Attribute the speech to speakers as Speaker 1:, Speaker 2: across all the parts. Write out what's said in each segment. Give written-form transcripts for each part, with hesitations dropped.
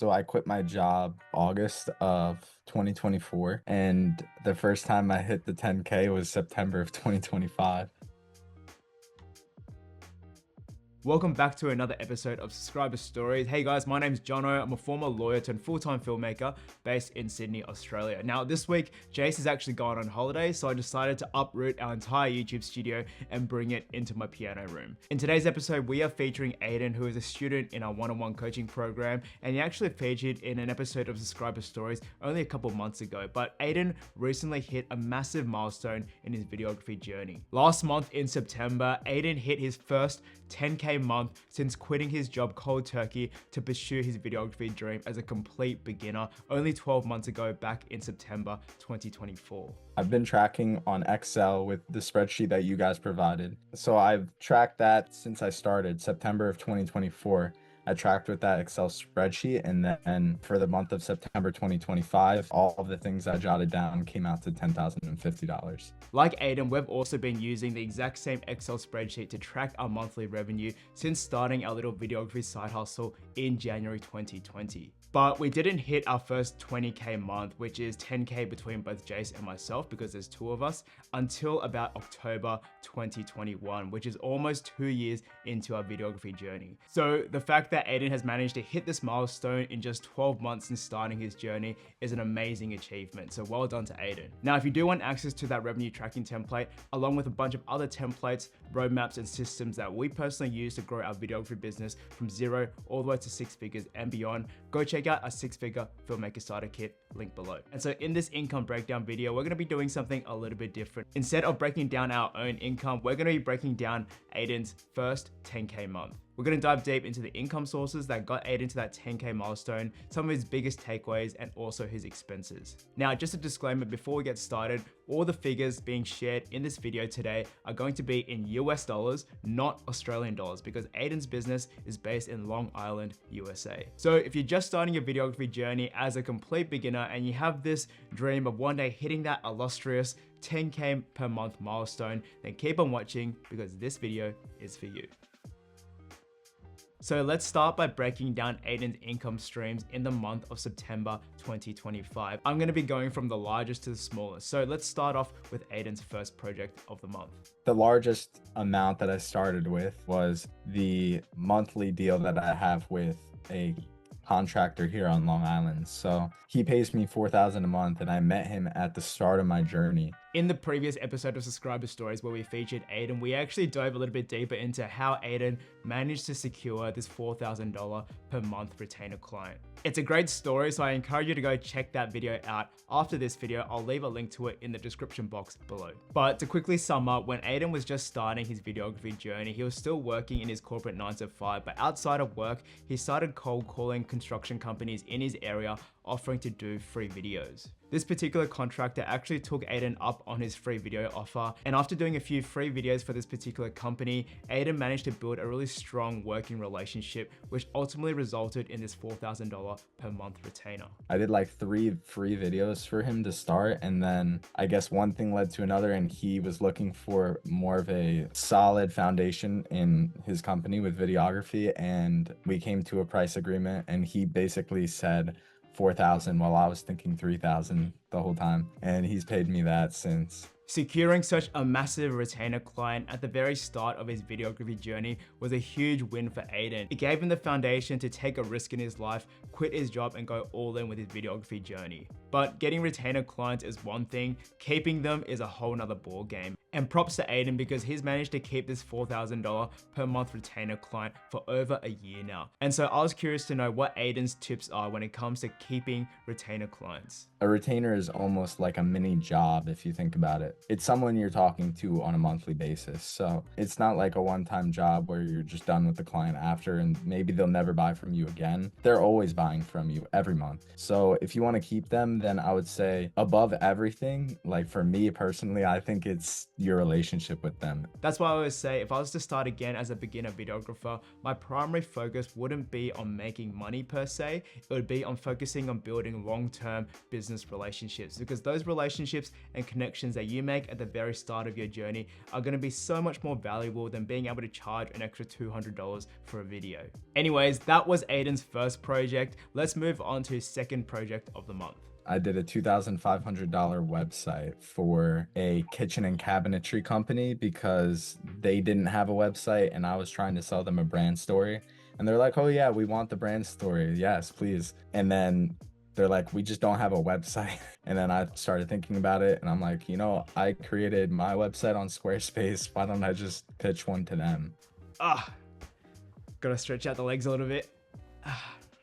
Speaker 1: So I quit my job August of 2024, and the first time I hit the 10K was September of 2025.
Speaker 2: Welcome back to another episode of Subscriber Stories. Hey guys, my name's Jono. I'm a former lawyer turned full-time filmmaker based in Sydney, Australia. Now this week, Jace has actually gone on holiday, so I decided to uproot our entire YouTube studio and bring it into my piano room. In today's episode, we are featuring Aidan, who is a student in our one-on-one coaching program, and he actually featured in an episode of Subscriber Stories only a couple months ago. But Aidan recently hit a massive milestone in his videography journey. Last month in September, Aidan hit his first 10K month since quitting his job cold turkey to pursue his videography dream as a complete beginner only 12 months ago back in September 2024.
Speaker 1: I've been tracking on Excel with the spreadsheet that you guys provided. So I've tracked that since I started, September of 2024. I tracked with that Excel spreadsheet, and then for the month of September 2025, all of the things I jotted down came out to $10,050.
Speaker 2: Like Aidan, we've also been using the exact same Excel spreadsheet to track our monthly revenue since starting our little videography side hustle in January 2020. But we didn't hit our first 20K month, which is 10K between both Jace and myself because there's two of us, until about October 2021, which is almost 2 years into our videography journey. So the fact that Aidan has managed to hit this milestone in just 12 months since starting his journey is an amazing achievement. So well done to Aidan. Now, if you do want access to that revenue tracking template, along with a bunch of other templates, roadmaps, and systems that we personally use to grow our videography business from 0 all the way to 6 figures and beyond, go check out our 6-figure filmmaker starter kit, link below. And so in this income breakdown video, we're gonna be doing something a little bit different. Instead of breaking down our own income, we're gonna be breaking down Aidan's first 10K month. We're gonna dive deep into the income sources that got Aidan to that 10K milestone, some of his biggest takeaways, and also his expenses. Now, just a disclaimer before we get started, all the figures being shared in this video today are going to be in US dollars, not Australian dollars, because Aidan's business is based in Long Island, USA. So if you're just starting your videography journey as a complete beginner and you have this dream of one day hitting that illustrious 10K per month milestone, then keep on watching because this video is for you. So let's start by breaking down Aidan's income streams in the month of September 2025. I'm going to be going from the largest to the smallest. So let's start off with Aidan's first project of the month.
Speaker 1: The largest amount that I started with was the monthly deal that I have with a contractor here on Long Island. So he pays me $4,000 a month, and I met him at the start of my journey.
Speaker 2: In the previous episode of Subscriber Stories where we featured Aidan, we actually dove a little bit deeper into how Aidan managed to secure this $4,000 per month retainer client. It's a great story, so I encourage you to go check that video out after this video. I'll leave a link to it in the description box below. But to quickly sum up, when Aidan was just starting his videography journey, he was still working in his corporate 9 to 5, but outside of work, he started cold calling construction companies in his area offering to do free videos. This particular contractor actually took Aidan up on his free video offer, and after doing a few free videos for this particular company, Aidan managed to build a really strong working relationship, which ultimately resulted in this $4,000 per month retainer.
Speaker 1: I did like 3 free videos for him to start, and then I guess one thing led to another, and he was looking for more of a solid foundation in his company with videography, and we came to a price agreement, and he basically said 4,000 while I was thinking 3,000 the whole time, and he's paid me that since.
Speaker 2: Securing such a massive retainer client at the very start of his videography journey was a huge win for Aidan. It gave him the foundation to take a risk in his life, quit his job, and go all in with his videography journey. But getting retainer clients is one thing, keeping them is a whole nother ball game. And props to Aidan because he's managed to keep this $4,000 per month retainer client for over a year now. And so I was curious to know what Aidan's tips are when it comes to keeping retainer clients.
Speaker 1: A retainer is almost like a mini job if you think about it. It's someone you're talking to on a monthly basis. So it's not like a one-time job where you're just done with the client after and maybe they'll never buy from you again. They're always buying from you every month. So if you want to keep them, then I would say above everything, like for me personally, I think it's your relationship with them.
Speaker 2: That's why I always say, if I was to start again as a beginner videographer, my primary focus wouldn't be on making money per se, it would be on focusing on building long-term business relationships, because those relationships and connections that you make at the very start of your journey are gonna be so much more valuable than being able to charge an extra $200 for a video. Anyways, that was Aidan's first project. Let's move on to his second project of the month.
Speaker 1: I did a $2,500 website for a kitchen and cabinetry company because they didn't have a website and I was trying to sell them a brand story. And they're like, oh yeah, we want the brand story. Yes, please. And then they're like, we just don't have a website. And then I started thinking about it and I'm like, you know, I created my website on Squarespace. Why don't I just pitch one to them?
Speaker 2: Gotta stretch out the legs a little bit.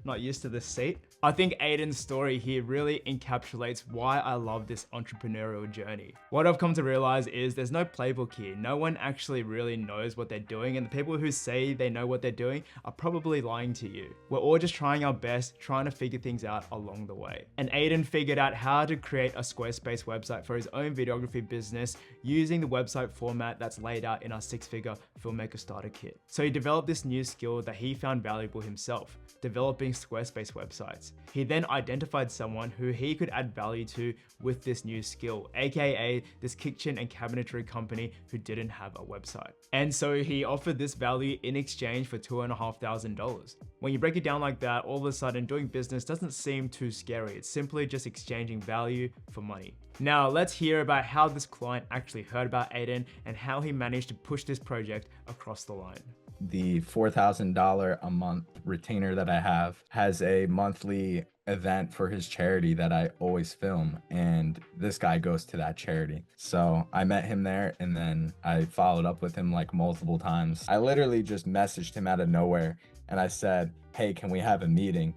Speaker 2: Not used to this seat. I think Aidan's story here really encapsulates why I love this entrepreneurial journey. What I've come to realize is there's no playbook here. No one actually really knows what they're doing, and the people who say they know what they're doing are probably lying to you. We're all just trying our best, trying to figure things out along the way. And Aidan figured out how to create a Squarespace website for his own videography business using the website format that's laid out in our 6-figure filmmaker starter kit. So he developed this new skill that he found valuable himself, developing Squarespace websites. He then identified someone who he could add value to with this new skill, aka this kitchen and cabinetry company who didn't have a website. And so he offered this value in exchange for $2,500. When you break it down like that, all of a sudden doing business doesn't seem too scary. It's simply just exchanging value for money. Now let's hear about how this client actually heard about Aidan and how he managed to push this project across the line.
Speaker 1: The $4,000 a month retainer that I have has a monthly event for his charity that I always film, and this guy goes to that charity. So I met him there and then I followed up with him like multiple times. I literally just messaged him out of nowhere and I said, hey, can we have a meeting?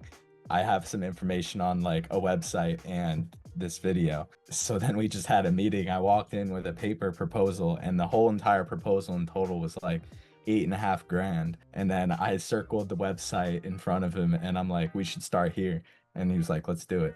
Speaker 1: I have some information on like a website and this video. So then we just had a meeting. I walked in with a paper proposal and the whole entire proposal in total was like $8,500. And then I circled the website in front of him and I'm like, we should start here. And he was like, let's do it.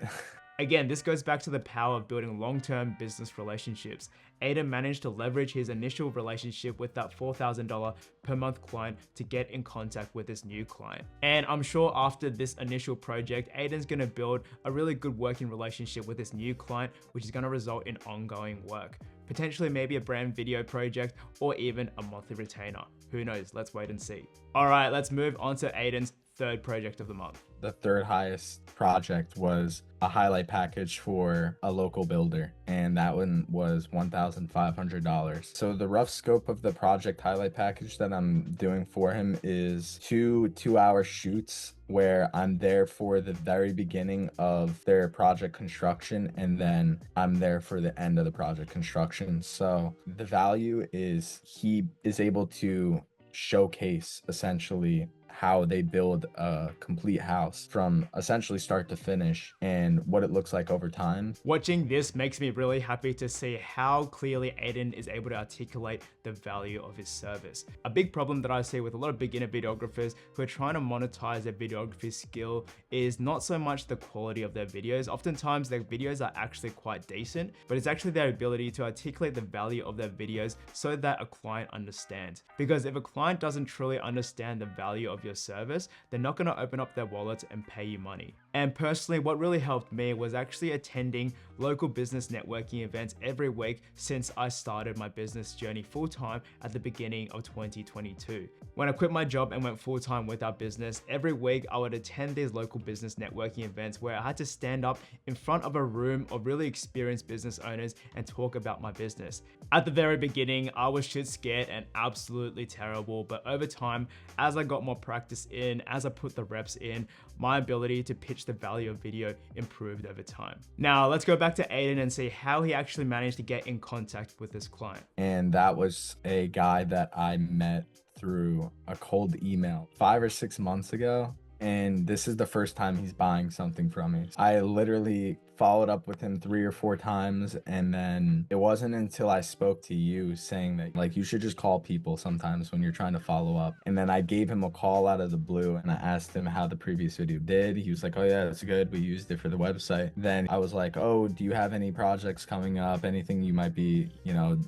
Speaker 2: Again, this goes back to the power of building long-term business relationships. Aidan managed to leverage his initial relationship with that $4,000 per month client to get in contact with this new client. And I'm sure after this initial project, Aidan's gonna build a really good working relationship with this new client, which is gonna result in ongoing work. Potentially maybe a brand video project or even a monthly retainer. Who knows? Let's wait and see. All right, let's move on to Aidan's third project of the month.
Speaker 1: The third highest project was a highlight package for a local builder, and that one was $1,500. So the rough scope of the project highlight package that I'm doing for him is two-hour shoots where I'm there for the very beginning of their project construction and then I'm there for the end of the project construction. So the value is he is able to showcase essentially how they build a complete house from essentially start to finish and what it looks like over time.
Speaker 2: Watching this makes me really happy to see how clearly Aidan is able to articulate the value of his service. A big problem that I see with a lot of beginner videographers who are trying to monetize their videography skill is not so much the quality of their videos. Oftentimes their videos are actually quite decent, but it's actually their ability to articulate the value of their videos so that a client understands. Because if a client doesn't truly understand the value of your service, they're not going to open up their wallets and pay you money. And personally, what really helped me was actually attending local business networking events every week since I started my business journey full-time at the beginning of 2022. When I quit my job and went full-time with our business, every week I would attend these local business networking events where I had to stand up in front of a room of really experienced business owners and talk about my business. At the very beginning, I was shit scared and absolutely terrible, but over time, as I got more practice in, as I put the reps in, my ability to pitch the value of video improved over time. Now, let's go back to Aidan and see how he actually managed to get in contact with this client.
Speaker 1: And that was a guy that I met through a cold email 5 or 6 months ago. and this is the first time he's buying something from me. I literally followed up with him 3 or 4 times, and then it wasn't until I spoke to you saying that like you should just call people sometimes when you're trying to follow up. And then I gave him a call out of the blue and I asked him how the previous video did. He was like, "Oh yeah, it's good. We used it for the website." Then I was like, "Oh, do you have any projects coming up? Anything you might be,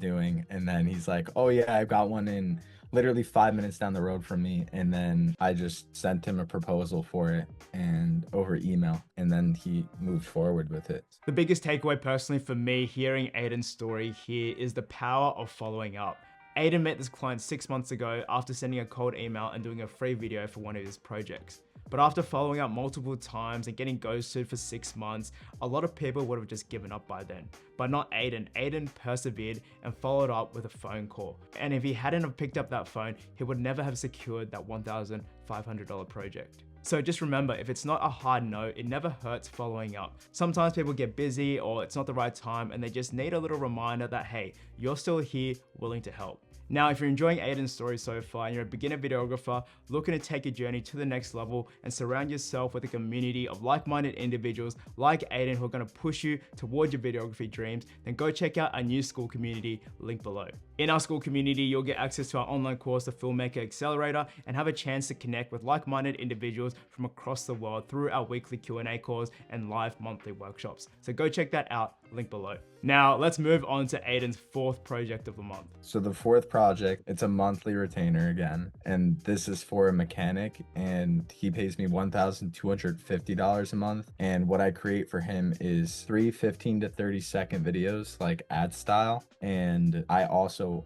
Speaker 1: doing?" And then he's like, "Oh yeah, I've got one in literally 5 minutes down the road from me." And then I just sent him a proposal for it and over email, and then he moved forward with it.
Speaker 2: The biggest takeaway personally for me hearing Aidan's story here is the power of following up. Aidan met this client 6 months ago after sending a cold email and doing a free video for one of his projects. But after following up multiple times and getting ghosted for 6 months, a lot of people would have just given up by then. But not Aidan. Aidan persevered and followed up with a phone call. And if he hadn't have picked up that phone, he would never have secured that $1,500 project. So just remember, if it's not a hard no, it never hurts following up. Sometimes people get busy or it's not the right time and they just need a little reminder that, hey, you're still here, willing to help. Now, if you're enjoying Aidan's story so far and you're a beginner videographer looking to take your journey to the next level and surround yourself with a community of like-minded individuals like Aidan who are going to push you towards your videography dreams, then go check out our new school community, link below. In our school community, you'll get access to our online course, the Filmmaker Accelerator, and have a chance to connect with like-minded individuals from across the world through our weekly Q&A calls and live monthly workshops. So go check that out, link below. Now, let's move on to Aidan's fourth project of the month.
Speaker 1: So the fourth project, it's a monthly retainer again, and this is for a mechanic, and he pays me $1,250 a month. And what I create for him is 3 15 to 30-second videos, like ad style, and I also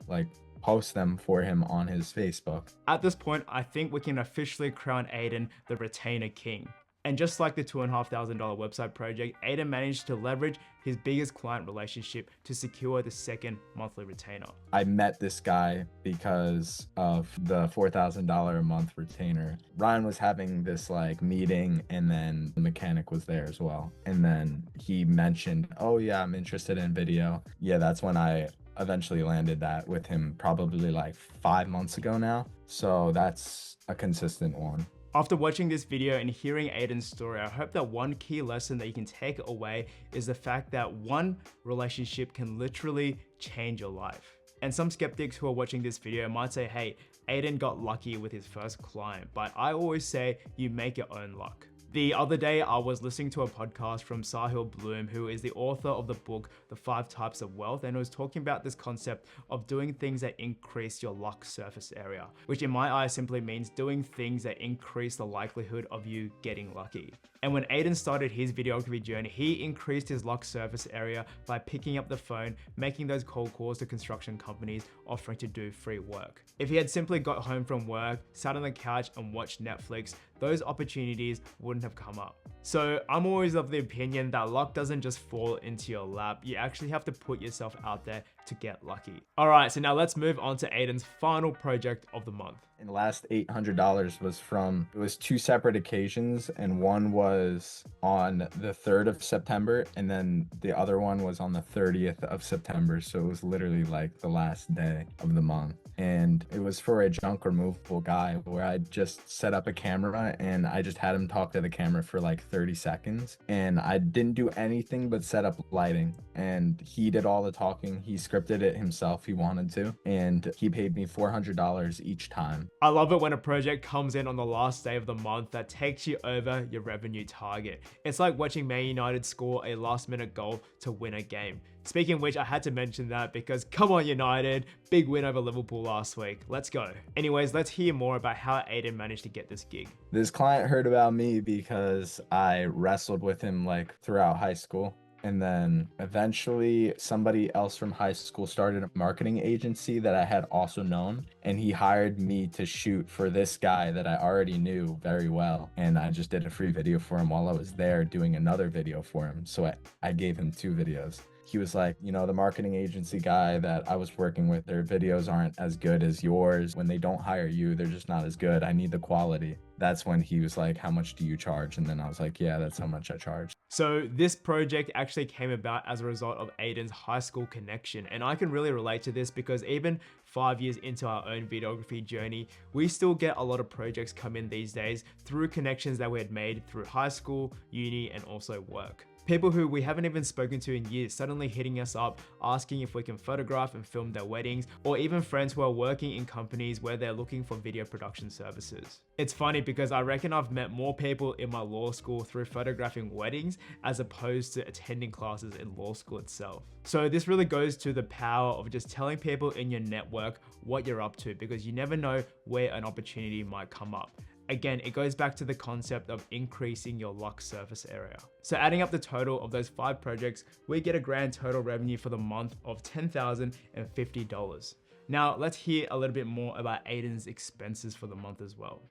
Speaker 1: post them for him on his Facebook.
Speaker 2: At this point, I think we can officially crown Aidan the retainer king. And just like the $2,500 website project, Aidan managed to leverage his biggest client relationship to secure the second monthly retainer.
Speaker 1: I met this guy because of the $4,000 a month retainer. Ryan was having this meeting, and then the mechanic was there as well. And then he mentioned, "Oh yeah, I'm interested in video." Yeah, that's when I eventually landed that with him, probably 5 months ago now. So that's a consistent one.
Speaker 2: After watching this video and hearing Aidan's story, I hope that one key lesson that you can take away is the fact that one relationship can literally change your life. And some skeptics who are watching this video might say, hey, Aidan got lucky with his first client, but I always say you make your own luck. The other day, I was listening to a podcast from Sahil Bloom, who is the author of the book, The 5 Types of Wealth, and was talking about this concept of doing things that increase your luck surface area, which in my eyes simply means doing things that increase the likelihood of you getting lucky. And when Aidan started his videography journey, he increased his luck surface area by picking up the phone, making those cold calls to construction companies offering to do free work. If he had simply got home from work, sat on the couch and watched Netflix, those opportunities wouldn't have come up. So I'm always of the opinion that luck doesn't just fall into your lap. You actually have to put yourself out there to get lucky. All right, so now let's move on to Aidan's final project of the month.
Speaker 1: And the last $800 was 2 separate occasions, and one was on the 3rd of September, and then the other one was on the 30th of September. So it was literally the last day of the month. And it was for a junk removable guy where I just set up a camera and I just had him talk to the camera for 30 seconds. And I didn't do anything but set up lighting. And he did all the talking. He scripted it himself. He wanted to. And he paid me $400 each time.
Speaker 2: I love it when a project comes in on the last day of the month that takes you over your revenue target. It's like watching Man United score a last-minute goal to win a game. Speaking of which, I had to mention that because come on United, big win over Liverpool last week. Let's go. Anyways, let's hear more about how Aidan managed to get this gig.
Speaker 1: This client heard about me because I wrestled with him throughout high school. And then eventually somebody else from high school started a marketing agency that I had also known. And he hired me to shoot for this guy that I already knew very well. And I just did a free video for him while I was there doing another video for him. So I gave him 2 videos. he was like, you know, the marketing agency guy that I was working with, their videos aren't as good as yours. When they don't hire you, they're just not as good. I need the quality. That's when he was like, how much do you charge? And then I was like, yeah, that's how much I charge.
Speaker 2: So this project actually came about as a result of Aidan's high school connection. And I can really relate to this because even 5 years into our own videography journey, we still get a lot of projects come in these days through connections that we had made through high school, uni, and also work. People who we haven't even spoken to in years suddenly hitting us up, asking if we can photograph and film their weddings, or even friends who are working in companies where they're looking for video production services. It's funny because I reckon I've met more people in my law school through photographing weddings as opposed to attending classes in law school itself. So this really goes to the power of just telling people in your network what you're up to, because you never know where an opportunity might come up. Again, it goes back to the concept of increasing your luck surface area. So adding up the total of those 5 projects, we get a grand total revenue for the month of $10,050. Now let's hear a little bit more about Aidan's expenses for the month as well.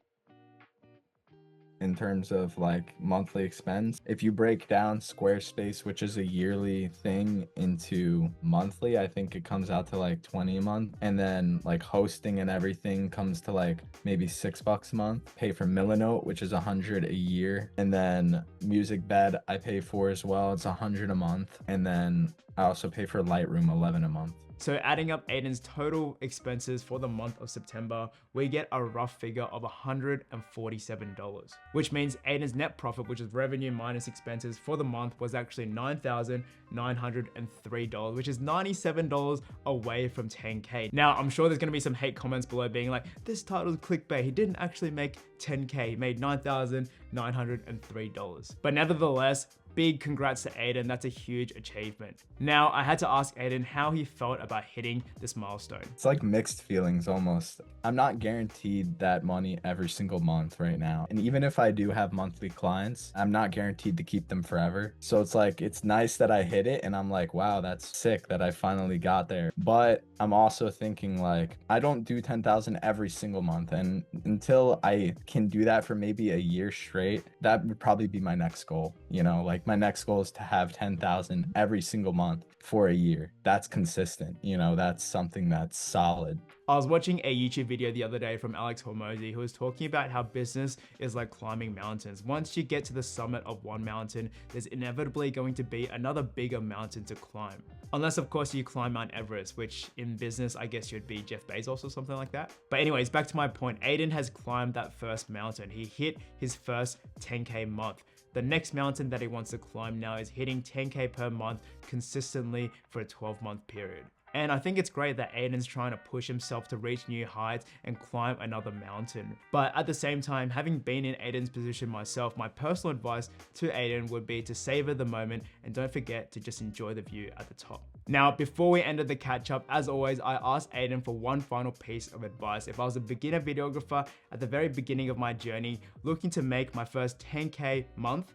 Speaker 1: In terms of like monthly expense, if you break down Squarespace, which is a yearly thing, into monthly, I think it comes out to like 20 a month. And then like hosting and everything comes to like maybe $6 a month. Pay for Milanote, which is 100 a year. And then Music Bed I pay for as well. It's 100 a month. And then I also pay for Lightroom 11 a month.
Speaker 2: So adding up Aidan's total expenses for the month of September, we get a rough figure of $147, which means Aidan's net profit, which is revenue minus expenses for the month, was actually $9,903, which is $97 away from 10K. Now, I'm sure there's gonna be some hate comments below being like, this title's clickbait. He didn't actually make 10K, he made $9,903. But nevertheless, big congrats to Aidan, that's a huge achievement. Now, I had to ask Aidan how he felt about hitting this milestone.
Speaker 1: It's like mixed feelings almost. I'm not guaranteed that money every single month right now. And even if I do have monthly clients, I'm not guaranteed to keep them forever. So it's like, it's nice that I hit it and I'm like, wow, that's sick that I finally got there. But I'm also thinking like, I don't do 10,000 every single month. And until I can do that for maybe a year straight, that would probably be my next goal. You know, like my next goal is to have 10,000 every single month for a year. That's consistent. You know, that's something that's solid.
Speaker 2: I was watching a YouTube video the other day from Alex Hormozy, who was talking about how business is like climbing mountains. Once you get to the summit of one mountain, there's inevitably going to be another bigger mountain to climb. Unless of course you climb Mount Everest, which in business, I guess you'd be Jeff Bezos or something like that. But anyways, back to my point, Aidan has climbed that first mountain. He hit his first 10K month. The next mountain that he wants to climb now is hitting 10K per month consistently for a 12-month period. And I think it's great that Aidan's trying to push himself to reach new heights and climb another mountain. But at the same time, having been in Aidan's position myself, my personal advice to Aidan would be to savor the moment and don't forget to just enjoy the view at the top. Now, before we ended the catch up, as always, I asked Aidan for one final piece of advice. If I was a beginner videographer at the very beginning of my journey, looking to make my first 10K month,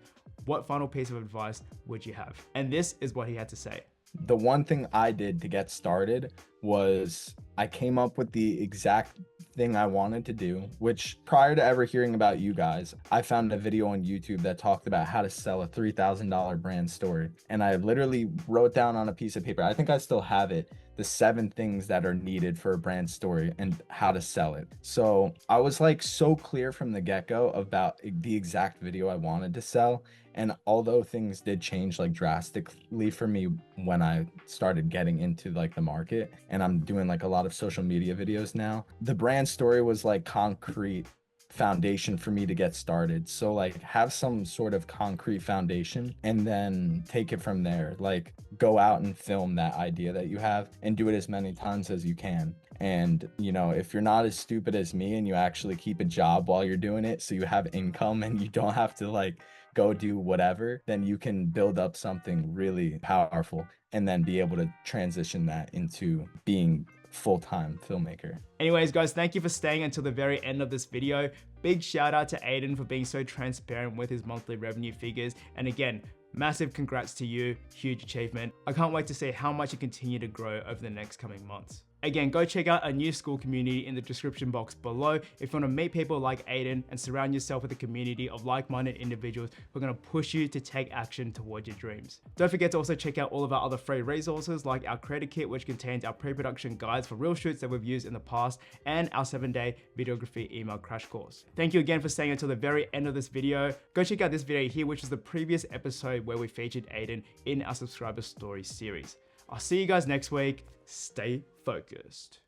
Speaker 2: what final piece of advice would you have? And this is what he had to say.
Speaker 1: The one thing I did to get started was I came up with the exact thing I wanted to do, which prior to ever hearing about you guys, I found a video on YouTube that talked about how to sell a $3,000 brand story. And I literally wrote down on a piece of paper, I think I still have it, the 7 things that are needed for a brand story and how to sell it. So I was like so clear from the get-go about the exact video I wanted to sell. And although things did change like drastically for me when I started getting into like the market, and I'm doing like a lot of social media videos now, the brand story was like concrete foundation for me to get started. So like have some sort of concrete foundation and then take it from there. Like go out and film that idea that you have and do it as many times as you can. And you know, if you're not as stupid as me and you actually keep a job while you're doing it, so you have income and you don't have to like go do whatever, then you can build up something really powerful and then be able to transition that into being full-time filmmaker.
Speaker 2: Anyways, guys, thank you for staying until the very end of this video. Big shout out to Aidan for being so transparent with his monthly revenue figures. And again, massive congrats to you, huge achievement. I can't wait to see how much you continue to grow over the next coming months. Again, go check out our new school community in the description box below if you want to meet people like Aidan and surround yourself with a community of like-minded individuals who are going to push you to take action towards your dreams. Don't forget to also check out all of our other free resources like our creator kit, which contains our pre-production guides for reel shoots that we've used in the past, and our 7-day videography email crash course. Thank you again for staying until the very end of this video. Go check out this video here, which is the previous episode where we featured Aidan in our subscriber story series. I'll see you guys next week. Stay focused.